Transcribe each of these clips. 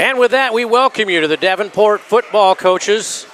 And with that, we welcome you to the Davenport Football Coaches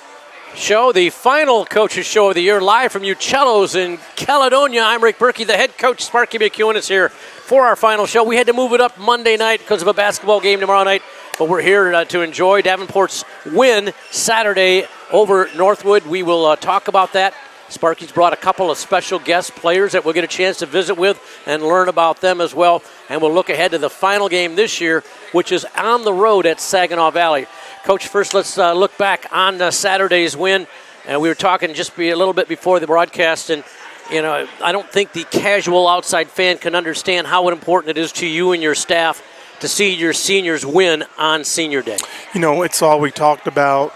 Show, the final coaches show of the year, live from Uccello's in Caledonia. I'm Rick Berkey, the head coach. Sparky McEwen is here for our final show. We had to move it up Monday night because of a basketball game tomorrow night, but we're here to enjoy Davenport's win Saturday over Northwood. We will talk about that. Sparky's brought a couple of special guest players that we'll get a chance to visit with and learn about them as well. And we'll look ahead to the final game this year, which is on the road at Saginaw Valley. Coach, first let's look back on Saturday's win. And we were talking just a little bit before the broadcast, and I don't think the casual outside fan can understand how important it is to you and your staff to see your seniors win on Senior Day. It's all we talked about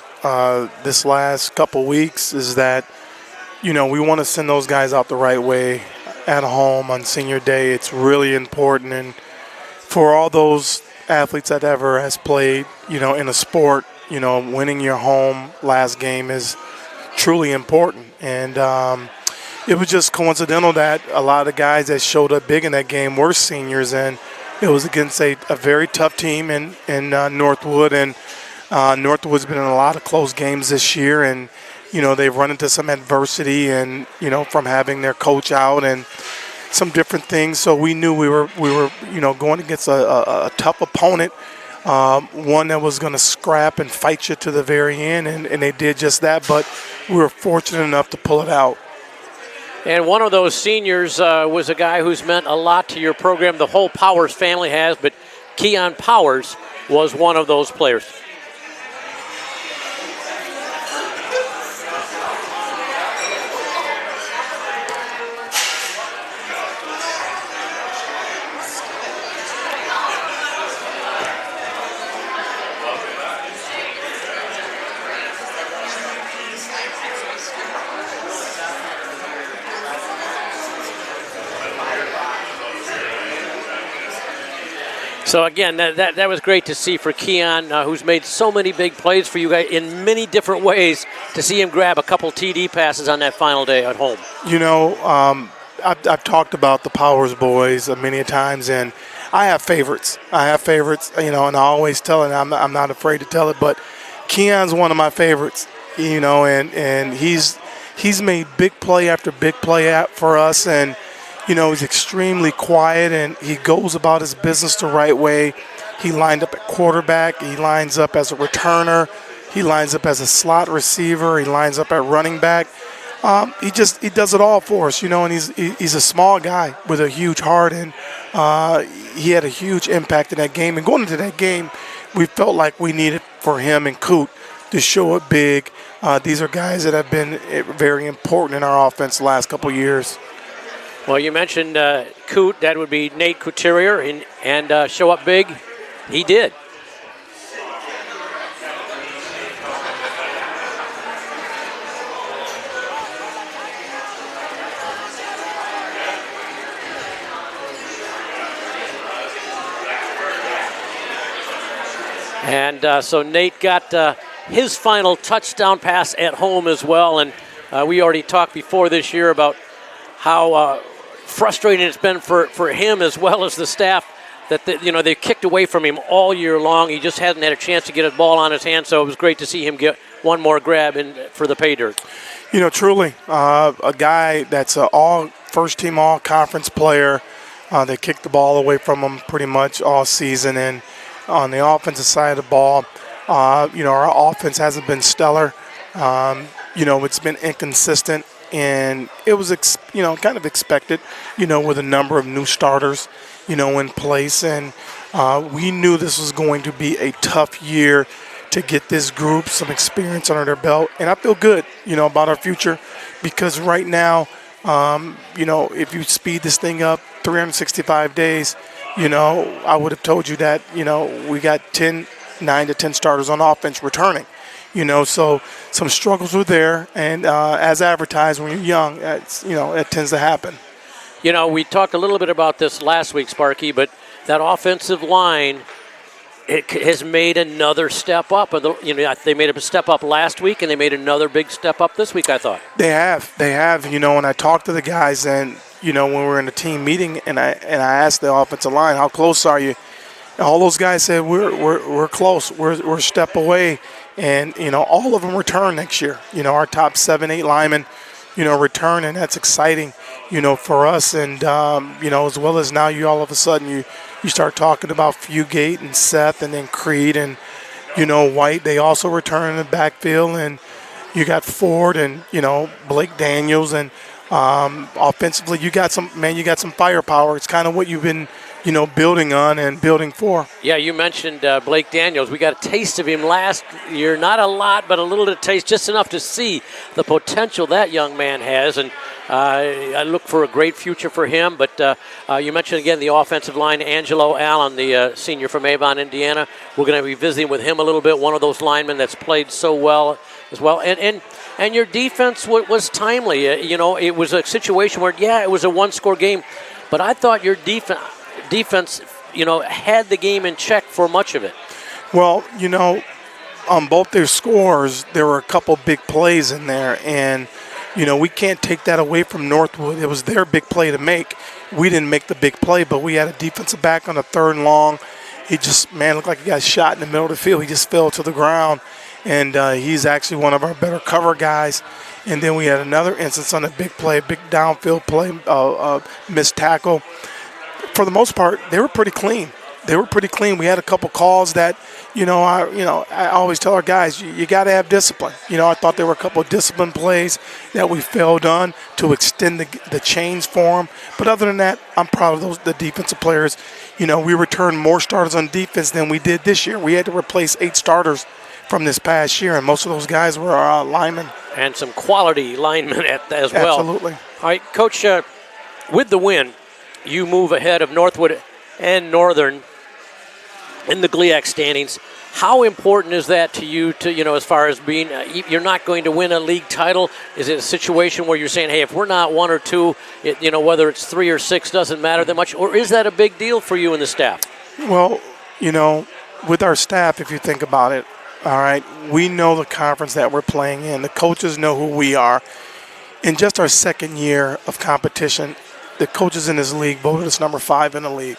this last couple weeks is that we want to send those guys out the right way at home on Senior Day. It's really important. And for all those athletes that ever has played, in a sport, winning your home last game is truly important. And it was just coincidental that a lot of the guys that showed up big in that game were seniors. And it was against a very tough team in Northwood. And Northwood's been in a lot of close games this year. And they've run into some adversity and, from having their coach out and some different things. So we knew we were going against a tough opponent, one that was going to scrap and fight you to the very end, and they did just that. But we were fortunate enough to pull it out. And one of those seniors was a guy who's meant a lot to your program. The whole Powers family has, but Keon Powers was one of those players. So, again, that was great to see for Keon, who's made so many big plays for you guys in many different ways, to see him grab a couple TD passes on that final day at home. I've talked about the Powers boys many times, and I have favorites. And I always tell it, I'm not afraid to tell it, but Keon's one of my favorites, and he's made big play after big play for us, and he's extremely quiet, and he goes about his business the right way. He lined up at quarterback. He lines up as a returner. He lines up as a slot receiver. He lines up at running back. He does it all for us, and he's a small guy with a huge heart, and he had a huge impact in that game. And going into that game, we felt like we needed for him and Coot to show up big. These are guys that have been very important in our offense the last couple of years. Well, you mentioned Coot. That would be Nate Couturier, and show up big. He did. And so Nate got his final touchdown pass at home as well. And we already talked before this year about how frustrating it's been for him as well as the staff that they kicked away from him all year long. He just hasn't had a chance to get a ball on his hand, so it was great to see him get one more grab in for the pay dirt. Truly, a guy that's an first-team all-conference player. They kicked the ball away from him pretty much all season. And on the offensive side of the ball, our offense hasn't been stellar. It's been inconsistent. And it was, kind of expected, with a number of new starters, in place. And we knew this was going to be a tough year to get this group some experience under their belt. And I feel good, about our future, because right now, if you speed this thing up 365 days, I would have told you that, we got 9 to 10 starters on offense returning. So some struggles were there, and as advertised, when you're young, it tends to happen. We talked a little bit about this last week, Sparky, but that offensive line, it has made another step up. They made a step up last week, and they made another big step up this week, I thought. They have, and I talked to the guys, and, when we were in a team meeting, and I asked the offensive line, how close are you? all those guys said we're close, we're a step away, and all of them return next year. Our top 7-8 linemen, return, and that's exciting, for us. And as well as now, you all of a sudden you start talking about Fugate and Seth, and then Creed and White. They also return in the backfield, and you got Ford and Blake Daniels, and offensively you got some firepower. It's kind of what you've been building on and building for. Yeah, you mentioned Blake Daniels. We got a taste of him last year. Not a lot, but a little bit of taste, just enough to see the potential that young man has. And I look for a great future for him. But you mentioned, again, the offensive line, Angelo Allen, the senior from Avon, Indiana. We're going to be visiting with him a little bit, one of those linemen that's played so well as well. And your defense was timely. It was a situation where, it was a one-score game. But I thought your defense, had the game in check for much of it. Well, on both their scores, there were a couple big plays in there, and we can't take that away from Northwood. It was their big play to make. We didn't make the big play, but we had a defensive back on a 3rd and long. He just, looked like he got shot in the middle of the field. He just fell to the ground, and he's actually one of our better cover guys. And then we had another instance on a big play, big downfield play, missed tackle. For the most part, they were pretty clean. We had a couple calls that, I always tell our guys, you got to have discipline. I thought there were a couple of discipline plays that we failed on to extend the chains for them. But other than that, I'm proud of the defensive players. We returned more starters on defense than we did this year. We had to replace 8 starters from this past year, and most of those guys were our linemen. And some quality linemen as well. Absolutely. All right, Coach, with the win, you move ahead of Northwood and Northern in the GLIAC standings. How important is that to you, as far as being, you're not going to win a league title? Is it a situation where you're saying, hey, if we're not 1 or 2, whether it's 3 or 6, doesn't matter that much? Or is that a big deal for you and the staff? Well, with our staff, if you think about it, all right, we know the conference that we're playing in. The coaches know who we are. In just our 2nd year of competition, the coaches in this league voted us number 5 in the league.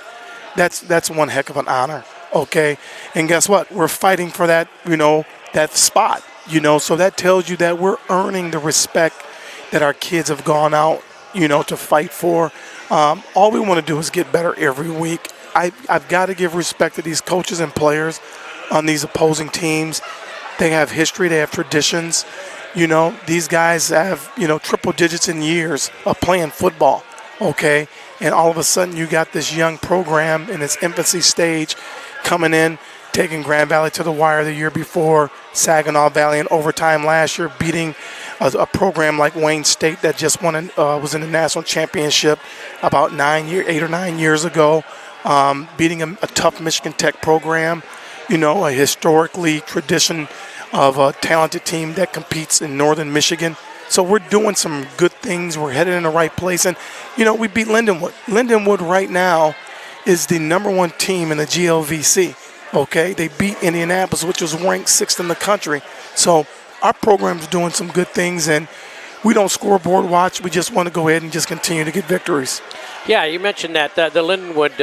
That's one heck of an honor, okay? And guess what? We're fighting for that, that spot, so that tells you that we're earning the respect that our kids have gone out, to fight for. All we want to do is get better every week. I've got to give respect to these coaches and players on these opposing teams. They have history, they have traditions. These guys have, triple digits in years of playing football. Okay, and all of a sudden you got this young program in its infancy stage coming in, taking Grand Valley to the wire the year before, Saginaw Valley in overtime last year, beating a program like Wayne State that just was in the national championship about 8 or 9 years ago, beating a tough Michigan Tech program, a historically tradition of a talented team that competes in northern Michigan. So we're doing some good things. We're headed in the right place. And, we beat Lindenwood. Lindenwood right now is the number 1 team in the GLVC, okay? They beat Indianapolis, which was ranked 6th in the country. So our program's doing some good things, and we don't scoreboard watch. We just want to go ahead and just continue to get victories. Yeah, you mentioned that, the Lindenwood,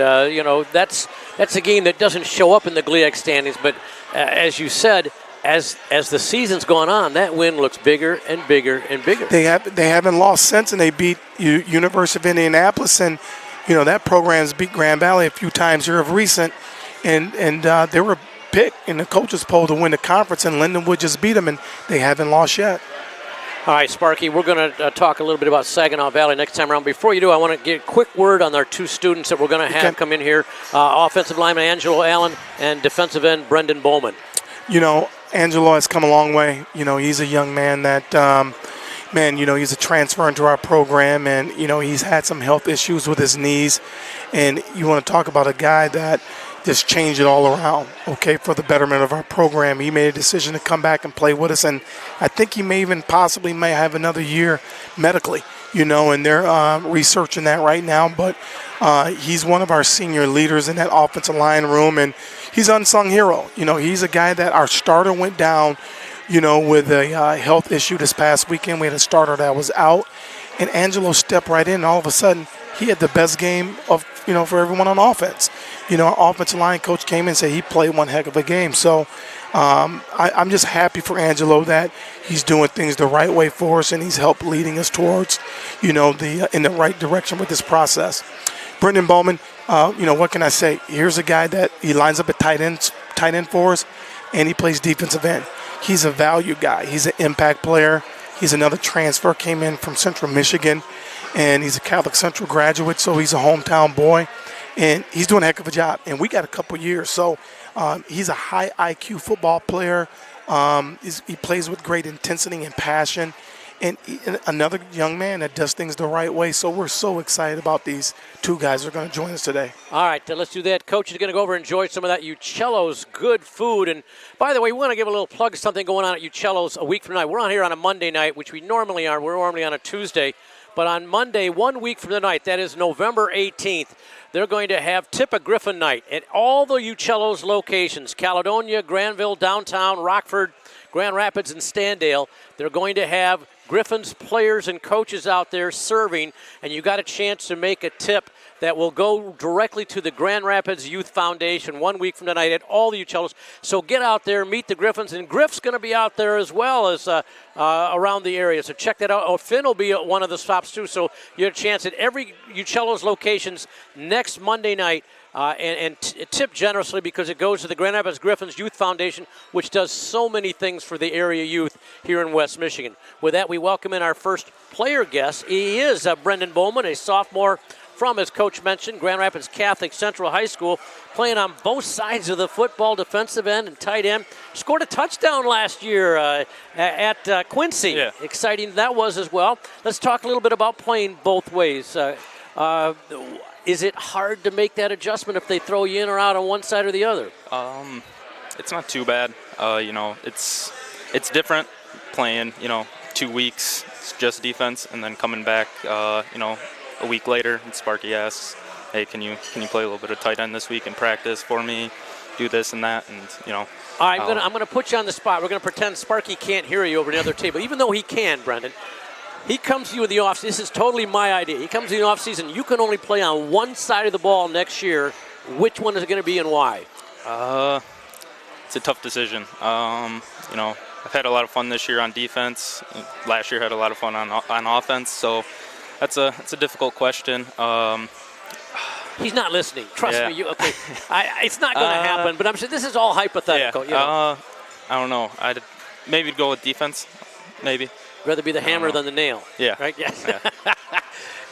that's a game that doesn't show up in the GLIAC standings. But as you said, as the season's gone on, that win looks bigger and bigger and bigger. They haven't lost since, and they beat University of Indianapolis, and that program's beat Grand Valley a few times here of recent, and they were picked in the coaches poll to win the conference, and Lindenwood just beat them, and they haven't lost yet. All right, Sparky, we're going to talk a little bit about Saginaw Valley next time around. Before you do, I want to get a quick word on our 2 students that we're going to have come in here, offensive lineman Angelo Allen and defensive end Brendan Bowman. Angelo has come a long way. He's a young man that, he's a transfer into our program, and, he's had some health issues with his knees. And you want to talk about a guy that just changed it all around, okay, for the betterment of our program. He made a decision to come back and play with us, and I think he may have another year medically, and they're researching that right now. But he's one of our senior leaders in that offensive line room, and he's an unsung hero. He's a guy that our starter went down, with a health issue this past weekend. We had a starter that was out, and Angelo stepped right in, and all of a sudden he had the best game of, for everyone on offense. Our offensive line coach came in and said he played one heck of a game. So I'm just happy for Angelo that he's doing things the right way for us, and he's helped leading us towards, in the right direction with this process. Brendan Bowman, what can I say? Here's a guy that he lines up at tight end for us, and he plays defensive end. He's a value guy. He's an impact player. He's another transfer, came in from Central Michigan, and he's a Catholic Central graduate, so he's a hometown boy, and he's doing a heck of a job. And we got a couple years, so he's a high IQ football player. He plays with great intensity and passion, and another young man that does things the right way. So we're so excited about these two guys that are going to join us today. All right, let's do that. Coach is going to go over and enjoy some of that Uccello's good food. And by the way, we want to give a little plug of something going on at Uccello's a week from tonight. We're on here on a Monday night, which we normally are. We're normally on a Tuesday. But on Monday, 1 week from tonight, that is November 18th, they're going to have Tip a Griffin night at all the Uccello's locations, Caledonia, Granville, downtown, Rockford, Grand Rapids, and Standale. They're going to have Griffin's players and coaches out there serving, and you got a chance to make a tip that will go directly to the Grand Rapids Youth Foundation 1 week from tonight at all the Uccellos. So get out there, meet the Griffins, and Griff's going to be out there as well as around the area. So check that out. Oh, Finn will be at one of the stops too, so you have a chance at every Uccello's locations next Monday night. And tip generously because it goes to the Grand Rapids Griffins Youth Foundation, which does so many things for the area youth here in West Michigan. With that, we welcome in our first player guest. He is Brendan Bowman, a sophomore from, as Coach mentioned, Grand Rapids Catholic Central High School, playing on both sides of the football, defensive end and tight end. Scored a touchdown last year at Quincy. Yeah. Exciting that was as well. Let's talk a little bit about playing both ways. Is it hard to make that adjustment if they throw you in or out on one side or the other? It's not too bad. It's different playing, 2 weeks, it's just defense, and then coming back, a week later, and Sparky asks, hey, can you play a little bit of tight end this week in practice for me, do this and that, and, All right, I'm gonna put you on the spot. We're going to pretend Sparky can't hear you over the other table, even though he can, Brendan. He comes to you in the offseason. This is totally my idea. He comes to you in the offseason. You can only play on one side of the ball next year. Which one is it going to be and why? It's a tough decision. I've had a lot of fun this year on defense. Last year had a lot of fun on offense. So that's a difficult question. He's not listening. Trust me. Okay. It's not going to happen. But I'm saying this is all hypothetical. Yeah. I don't know. I'd maybe go with defense. Maybe. Rather be the hammer than the nail. Yeah. Right? Yes. Yeah.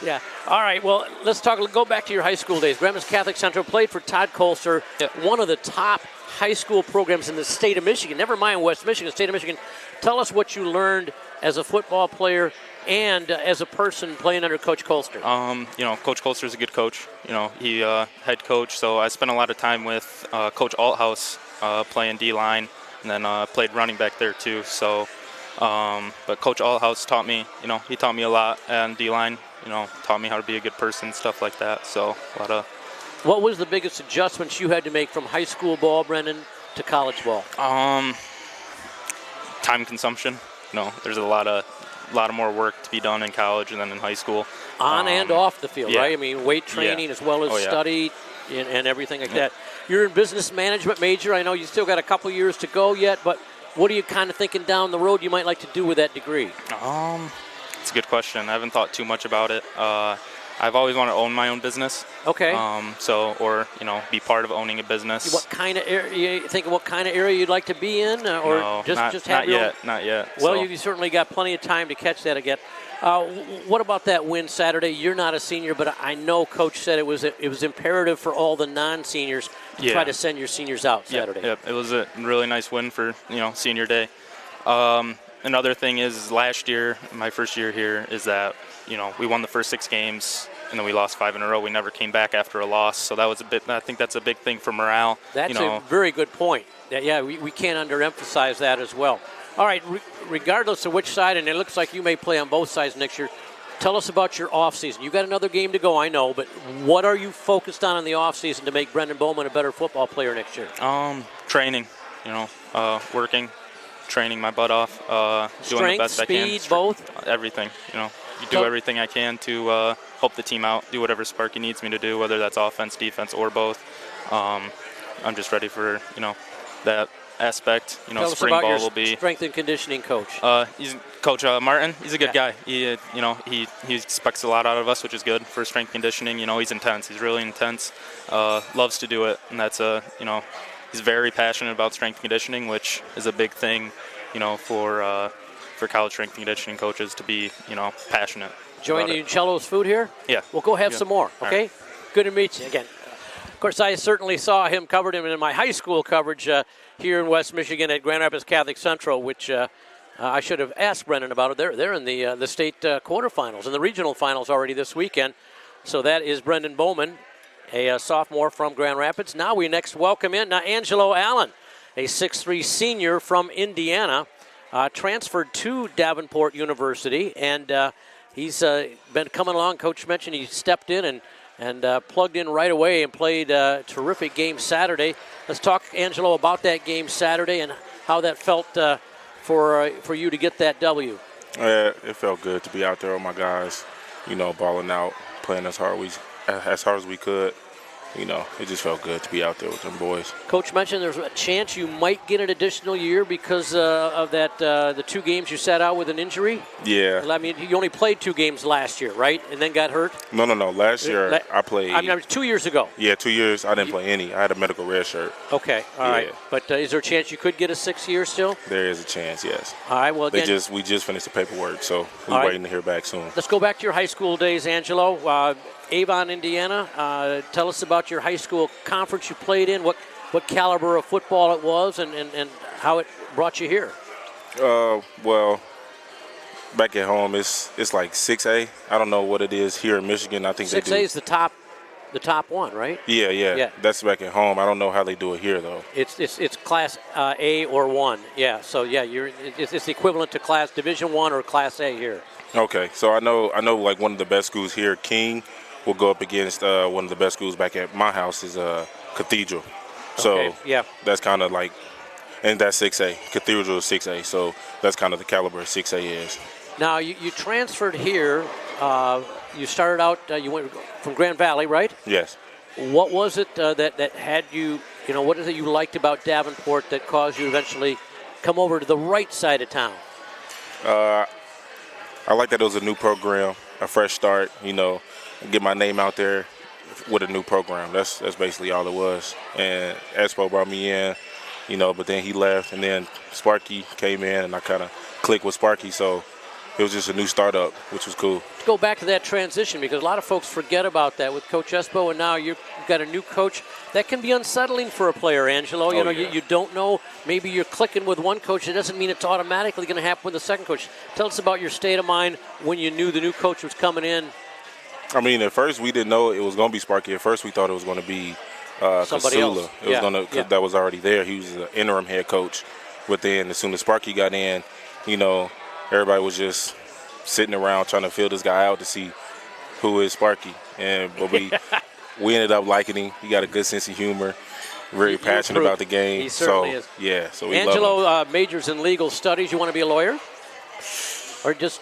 Yeah. All right. Well, let's go back to your high school days. Grand Rapids Catholic Central played for Todd Colser, one of the top high school programs in the state of Michigan. Never mind West Michigan, state of Michigan. Tell us what you learned as a football player and as a person playing under Coach Colster. Coach Colster is a good coach. He head coach. So I spent a lot of time with Coach Althouse playing D-line, and then played running back there too. So. But Coach Althouse taught me, he taught me a lot, and D-line, taught me how to be a good person, stuff like that. So a lot of. What was the biggest adjustments you had to make from high school ball, Brendan, to college ball? Time consumption. There's a lot of more work to be done in college than in high school. On and off the field, yeah. right? I mean, weight training as well as study and everything like that. You're in business management major. I know you still got a couple years to go yet, but what are you kind of thinking down the road you might like to do with that degree? It's a good question. I haven't thought too much about it. I've always wanted to own my own business. Okay. Be part of owning a business. What kind of area? You think of what kind of area you'd like to be in, or no, just have your own? Not yet. Well, you certainly got plenty of time to catch that again. What about that win Saturday? You're not a senior, but I know Coach said it was imperative for all the non-seniors to try to send your seniors out Saturday. Yep. It was a really nice win for senior day. Another thing is last year, my first year here, is that we won the first 6 games and then we lost 5 in a row. We never came back after a loss, so that was I think that's a big thing for morale. That's a very good point. We can't underemphasize that as well. All right, regardless of which side, and it looks like you may play on both sides next year, tell us about your offseason. You got another game to go, I know, but what are you focused on in the offseason to make Brendan Bowman a better football player next year? Training, working, training my butt off, doing the best I can. Strength, speed, both? Everything, you do everything I can to help the team out, do whatever Sparky needs me to do, whether that's offense, defense, or both. I'm just ready for, that aspect. Tell us spring about ball your will be. strength and conditioning coach. He's Coach Martin. He's a good guy. He, he expects a lot out of us, which is good for strength conditioning. He's intense. He's really intense. Loves to do it, and that's he's very passionate about strength conditioning, which is a big thing, for college strength conditioning coaches to be, passionate. Enjoying the Cello's food here? Yeah. We'll go have some more, okay? Right. Good to meet you again. Of course, I certainly saw him, covered him in my high school coverage here in West Michigan at Grand Rapids Catholic Central, which I should have asked Brendan about it. They're in the state quarterfinals and the regional finals already this weekend. So that is Brendan Bowman, a sophomore from Grand Rapids. Now we next welcome in Angelo Allen, a 6'3 senior from Indiana, transferred to Davenport University, and he's been coming along. Coach mentioned he stepped in and plugged in right away and played a terrific game Saturday. Let's talk, Angelo, about that game Saturday and how that felt for you to get that W. It felt good to be out there with my guys, balling out, playing as hard as we could. It just felt good to be out there with them boys. Coach mentioned there's a chance you might get an additional year because of that the 2 games you sat out with an injury. Yeah. I mean, you only played 2 games last year, right? And then got hurt? No. Last year I played. I mean, 2 years ago. Yeah, 2 years. I didn't play any. I had a medical red shirt. Okay, all right. But is there a chance you could get a 6th year still? There is a chance, yes. All right, well, again, we just finished the paperwork, so we're waiting to hear back soon. Let's go back to your high school days, Angelo. Avon, Indiana. Tell us about your high school conference you played in, what caliber of football it was, and how it brought you here. Well, back at home, it's like 6A. I don't know what it is here in Michigan. I think 6A is the top one, right? Yeah. That's back at home. I don't know how they do it here though. It's Class A or 1. Yeah. So yeah, it's the equivalent to Class Division 1 or Class A here. Okay. So I know like one of the best schools here, King, will go up against one of the best schools back at my house is Cathedral. So that's kind of like, and that's 6A. Cathedral is 6A. So that's kind of the caliber 6A is. Now you transferred here. You started out. You went from Grand Valley, right? Yes. What was it that had you? What is it you liked about Davenport that caused you to eventually come over to the right side of town? I like that it was a new program, a fresh start. Get my name out there with a new program. That's basically all it was. And Espo brought me in, but then he left, and then Sparky came in, and I kind of clicked with Sparky. So it was just a new startup, which was cool. Let's go back to that transition because a lot of folks forget about that with Coach Espo, and now you've got a new coach. That can be unsettling for a player, Angelo. You don't know. Maybe you're clicking with one coach. It doesn't mean it's automatically going to happen with the second coach. Tell us about your state of mind when you knew the new coach was coming in. I mean, at first we didn't know it was going to be Sparky. At first we thought it was going to be somebody else. It was going to, because that was already there. He was the interim head coach. But then as soon as Sparky got in, everybody was just sitting around trying to fill this guy out to see who is Sparky. But we ended up liking him. He got a good sense of humor, very passionate about the game. He certainly is. Yeah, so we Angelo love him. Majors in legal studies. You want to be a lawyer? Or just?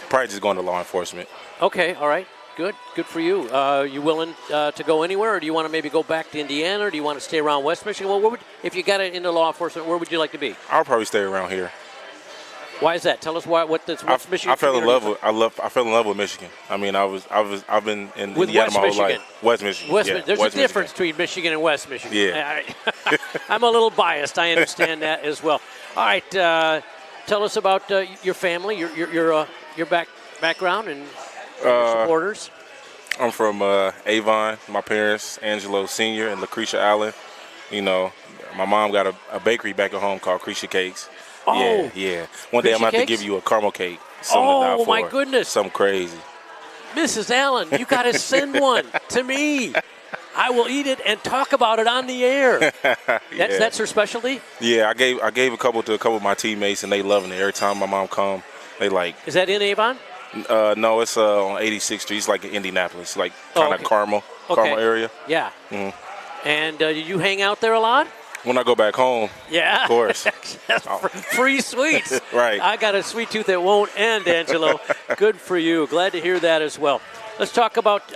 Probably just going to law enforcement. Okay, all right. Good for you. You willing to go anywhere, or do you want to maybe go back to Indiana, or do you want to stay around West Michigan? Well, if you got it into law enforcement, where would you like to be? I'll probably stay around here. Why is that? Tell us why. What's Michigan? I fell in love with Michigan. I mean, I've been in with Indiana West my whole Michigan. life. West Michigan. There's West a difference between Michigan and West Michigan. Yeah. I'm a little biased. I understand that as well. All right. Tell us about your family, your background, and your supporters. I'm from Avon. My parents, Angelo Sr. and Lucretia Allen. My mom got a bakery back at home called Cretia Cakes. Oh, yeah. One day I'm going to have to give you a caramel cake. Oh, my goodness. Something crazy. Mrs. Allen, you got to send one to me. I will eat it and talk about it on the air. That's her specialty? Yeah, I gave a couple to a couple of my teammates, and they loving it. Every time my mom come, they like. Is that in Avon? No, it's on 86th Street. It's like in Indianapolis, like kind of Carmel area. Yeah. Mm-hmm. And you hang out there a lot? When I go back home, yeah, of course. Free sweets. Right. I got a sweet tooth that won't end, Angelo. Good for you. Glad to hear that as well. Let's talk about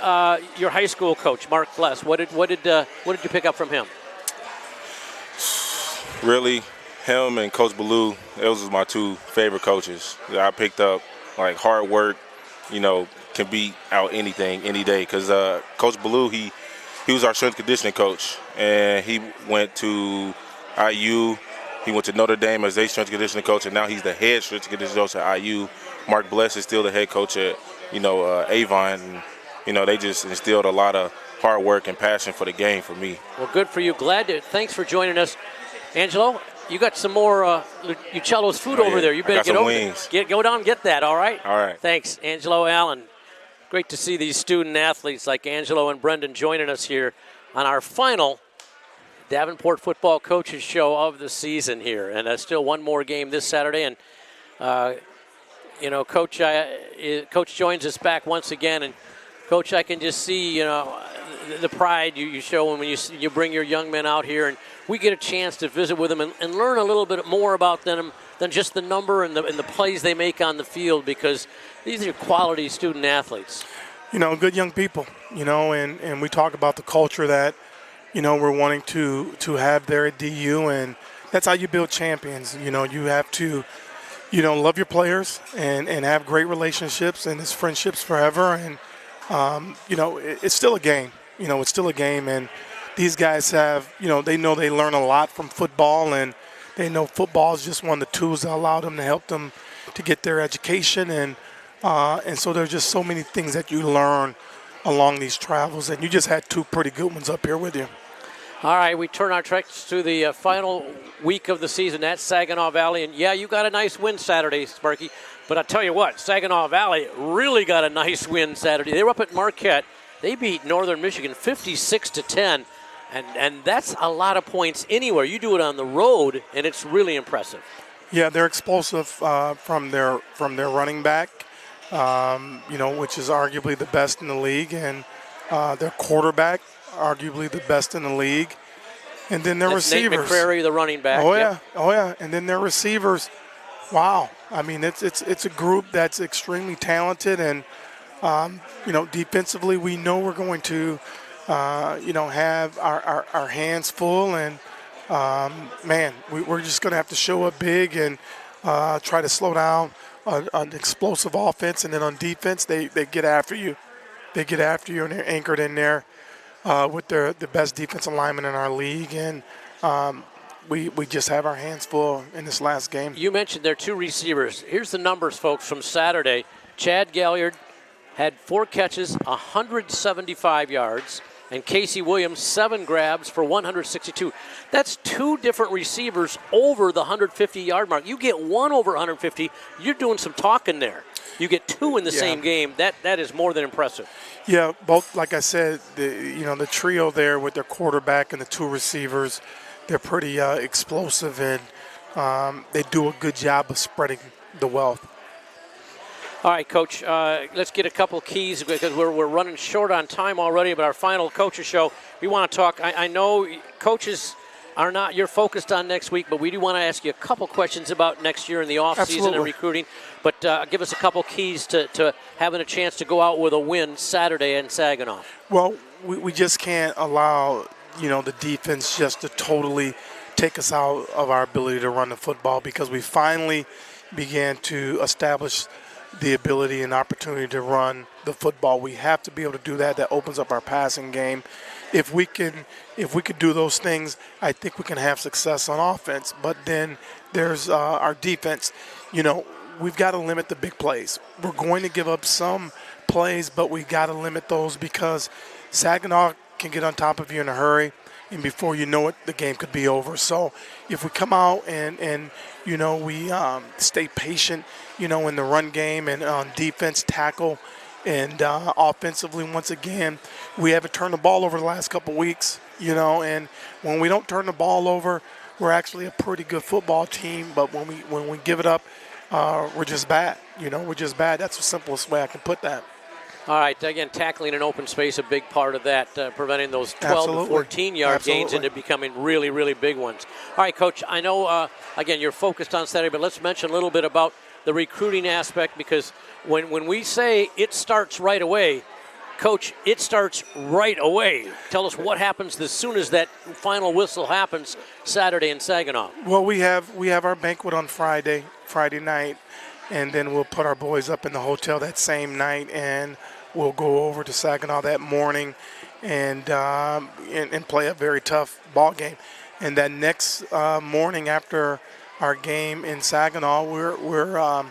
your high school coach, Mark Bless. What did you pick up from him? Really, him and Coach Ballou, those was my two favorite coaches that I picked up. Like hard work, can beat out anything any day. Because Coach Ballou, he was our strength conditioning coach, and he went to IU. He went to Notre Dame as a strength conditioning coach, and now he's the head strength conditioning coach at IU. Mark Bless is still the head coach at Avon. And, they just instilled a lot of hard work and passion for the game for me. Well, good for you. Thanks for joining us. Angelo, you got some more Uccello's food over there. You better get over wings. Go down and get that, all right? All right. Thanks, Angelo Allen. Great to see these student athletes like Angelo and Brendan joining us here on our final Davenport football coaches show of the season here. And still one more game this Saturday. And, Coach joins us back once again. And, Coach, I can just see, the pride you show when you bring your young men out here, and we get a chance to visit with them and learn a little bit more about them than just the number and the plays they make on the field, because these are quality student athletes. Good young people, and we talk about the culture that, we're wanting to have there at DU, and that's how you build champions. You have to, love your players and have great relationships, and it's friendships forever, and it's still a game. It's still a game, and these guys have, they know they learn a lot from football, and they know football is just one of the tools that allow them to help them to get their education, and so there's just so many things that you learn along these travels, and you just had two pretty good ones up here with you. All right, we turn our tracks to the final week of the season at Saginaw Valley, and yeah, you got a nice win Saturday, Sparky, but I tell you what, Saginaw Valley really got a nice win Saturday. They were up at Marquette. They beat Northern Michigan 56-10, and that's a lot of points anywhere. You do it on the road, and it's really impressive. Yeah, they're explosive from their running back, which is arguably the best in the league, and their quarterback, arguably the best in the league, and then their receivers. Nate McCrary, the running back. Oh yeah, and then their receivers. Wow, I mean it's a group that's extremely talented, and defensively we know we're going to have our hands full, and we're just going to have to show up big and try to slow down an explosive offense, and then on defense they get after you. They get after you, and they're anchored in there with the best defensive lineman in our league, and we just have our hands full in this last game. You mentioned their two receivers. Here's the numbers, folks, from Saturday. Chad Galliard had 4 catches, 175 yards, and Casey Williams 7 grabs for 162. That's 2 different receivers over the 150-yard mark. You get one over 150, you're doing some talking there. You get 2 in the same game. That is more than impressive. Yeah, both, like I said, the trio there with their quarterback and the 2 receivers, they're pretty explosive, and they do a good job of spreading the wealth. All right, Coach, let's get a couple keys because we're running short on time already, but our final coaches show, we want to talk. I know coaches are not, you're focused on next week, but we do want to ask you a couple questions about next year in the offseason and recruiting. But give us a couple keys to having a chance to go out with a win Saturday in Saginaw. Well, we just can't allow, the defense just to totally take us out of our ability to run the football, because we finally began to establish the ability and opportunity to run the football. We have to be able to do that. That opens up our passing game. If we could do those things, I think we can have success on offense. But then there's our defense. We've got to limit the big plays. We're going to give up some plays, but we got to limit those, because Saginaw can get on top of you in a hurry, and before you know it, the game could be over. So if we come out and we stay patient, in the run game and on defense, tackle, and offensively, once again, we haven't turned the ball over the last couple weeks, and when we don't turn the ball over, we're actually a pretty good football team, but when we give it up, we're just bad. We're just bad. That's the simplest way I can put that. All right, again, tackling in open space, a big part of that, preventing those 12 to 14-yard gains into becoming really, really big ones. All right, Coach, I know, again, you're focused on Saturday, but let's mention a little bit about the recruiting aspect, because when we say it starts right away, Coach, it starts right away. Tell us what happens as soon as that final whistle happens Saturday in Saginaw. Well, we have our banquet on Friday night, and then we'll put our boys up in the hotel that same night, and we'll go over to Saginaw that morning and play a very tough ball game. And that next morning after our game in Saginaw, we're on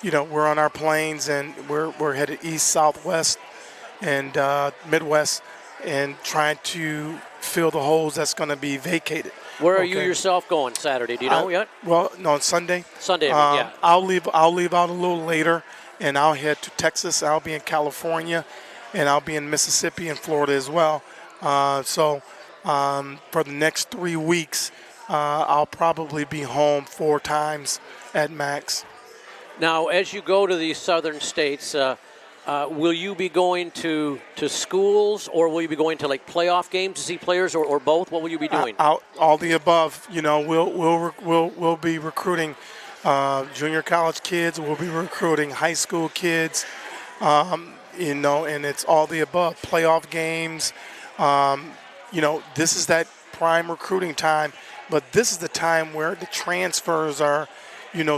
our planes, and we're headed east, southwest, and Midwest, and trying to fill the holes that's going to be vacated. Where are you yourself going Saturday? Do you know yet? Well, no, Sunday. Sunday, yeah. I'll leave out a little later, and I'll head to Texas. I'll be in California, and I'll be in Mississippi and Florida as well. So for the next 3 weeks, I'll probably be home 4 times at max. Now, as you go to these southern states, will you be going to schools, or will you be going to like playoff games to see players, or both? What will you be doing? All the above. We'll be recruiting junior college kids. We'll be recruiting high school kids. And it's all the above. Playoff games. This is that prime recruiting time, but this is the time where the transfers are,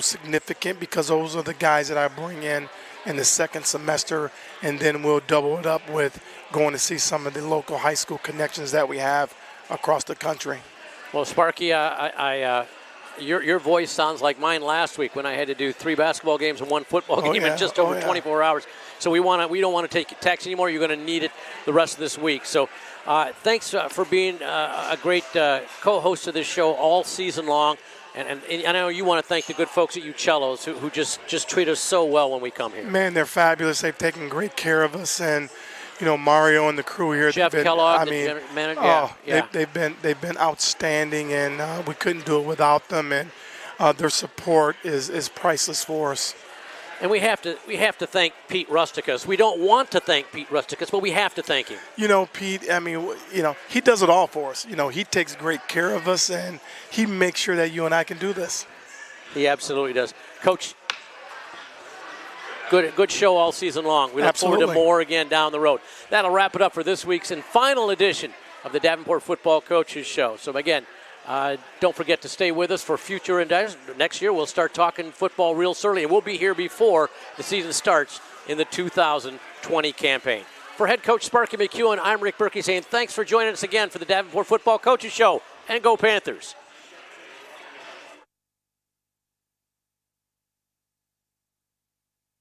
significant, because those are the guys that I bring in the second semester, and then we'll double it up with going to see some of the local high school connections that we have across the country. Well, Sparky, your voice sounds like mine last week when I had to do 3 basketball games and 1 football game in just over 24 hours. So we don't want to take text anymore. You're going to need it the rest of this week. So thanks for being a great co-host of this show all season long. And I know you want to thank the good folks at Uccello's who just treat us so well when we come here. Man, they're fabulous. They've taken great care of us, and Mario and the crew here. Jeff Kellogg, the manager. They've been outstanding, and we couldn't do it without them. And their support is priceless for us. And we have to thank Pete Rusticus. We don't want to thank Pete Rusticus, but we have to thank him. Pete, he does it all for us. He takes great care of us, and he makes sure that you and I can do this. He absolutely does. Coach, good show all season long. We look forward to more again down the road. That'll wrap it up for this week's and final edition of the Davenport Football Coaches Show. So again, don't forget to stay with us for future endeavors. Next year, we'll start talking football real early, and we'll be here before the season starts in the 2020 campaign. For head coach Sparky McEwen, I'm Rick Berkey saying thanks for joining us again for the Davenport Football Coaches Show, and go Panthers.